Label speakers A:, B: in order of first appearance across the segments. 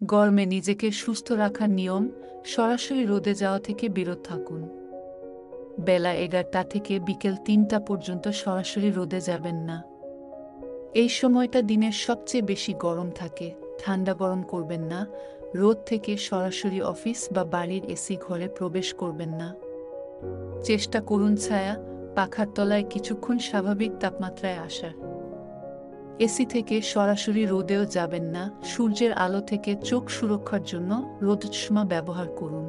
A: গরমে নিজেকে সুস্থ রাখার নিয়ম: সরাসরি রোদে যাওয়া থেকে বিরত থাকুন। বেলা 11টা থেকে বিকেল 3টা পর্যন্ত সরাসরি রোদে যাবেন না। এই সময়টা দিনের সবচেয়ে বেশি গরম থাকে। ঠান্ডা গরম করবেন না। রোদ থেকে সরাসরি অফিস বা বাড়ির এসি ঘরে প্রবেশ করবেন না। চেষ্টা করুন ছায়া, পাখার তলায় কিছুক্ষণ স্বাভাবিক তাপমাত্রায় আসার। এসি থেকে সরাসরি রোদেও যাবেন না। সূর্যের আলো থেকে চোখ সুরক্ষার জন্য রোদচশমা ব্যবহার করুন।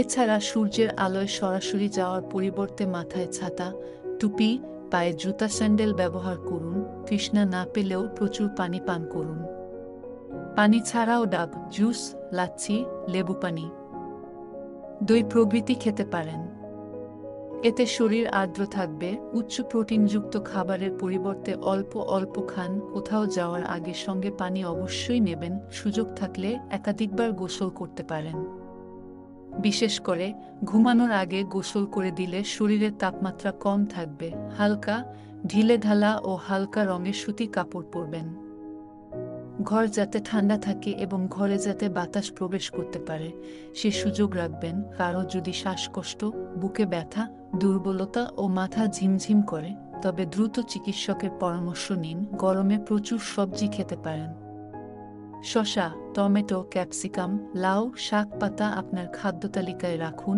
A: এছাড়া সূর্যের আলোয় সরাসরি যাওয়ার পরিবর্তে মাথায় ছাতা, টুপি, পায়ে জুতা, স্যান্ডেল ব্যবহার করুন। তৃষ্ণা না পেলেও প্রচুর পানি পান করুন। পানি ছাড়াও ডাব, জুস, লাচ্ছি, লেবু পানি, দই প্রভৃতি খেতে পারেন। এতে শরীর আর্দ্র থাকবে। উচ্চ প্রোটিনযুক্ত খাবারের পরিবর্তে অল্প অল্প খান। কোথাও যাওয়ার আগে সঙ্গে পানি অবশ্যই নেবেন। সুযোগ থাকলে একাধিকবার গোসল করতে পারেন। বিশেষ করে ঘুমানোর আগে গোসল করে দিলে শরীরের তাপমাত্রা কম থাকবে। হালকা, ঢিলেঢালা ও হালকা রঙের সুতি কাপড় পরবেন। ঘর যাতে ঠান্ডা থাকে এবং ঘরে যাতে বাতাস প্রবেশ করতে পারে সে সুযোগ রাখবেন। কারো যদি শ্বাসকষ্ট, বুকে ব্যথা, দুর্বলতা ও মাথা ঝিমঝিম করে তবে দ্রুত চিকিৎসকের পরামর্শ নিন। গরমে প্রচুর সবজি খেতে পারেন। শসা, টমেটো, ক্যাপসিকাম, লাউ, শাক পাতা আপনার খাদ্য তালিকায় রাখুন।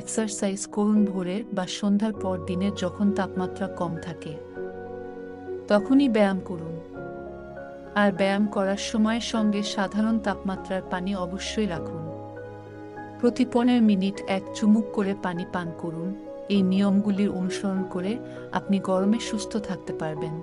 A: এক্সারসাইজ করুন ভোরে বা সন্ধ্যার পর। দিনে যখন তাপমাত্রা কম থাকে তখনই ব্যায়াম করুন। আর ব্যায়াম করার সময় সঙ্গে সাধারণ তাপমাত্রার পানি অবশ্যই রাখুন। প্রতি 15 মিনিট এক চুমুক করে পানি পান করুন। এই নিয়মগুলির অনুসরণ করে আপনি গরমে সুস্থ থাকতে পারবেন।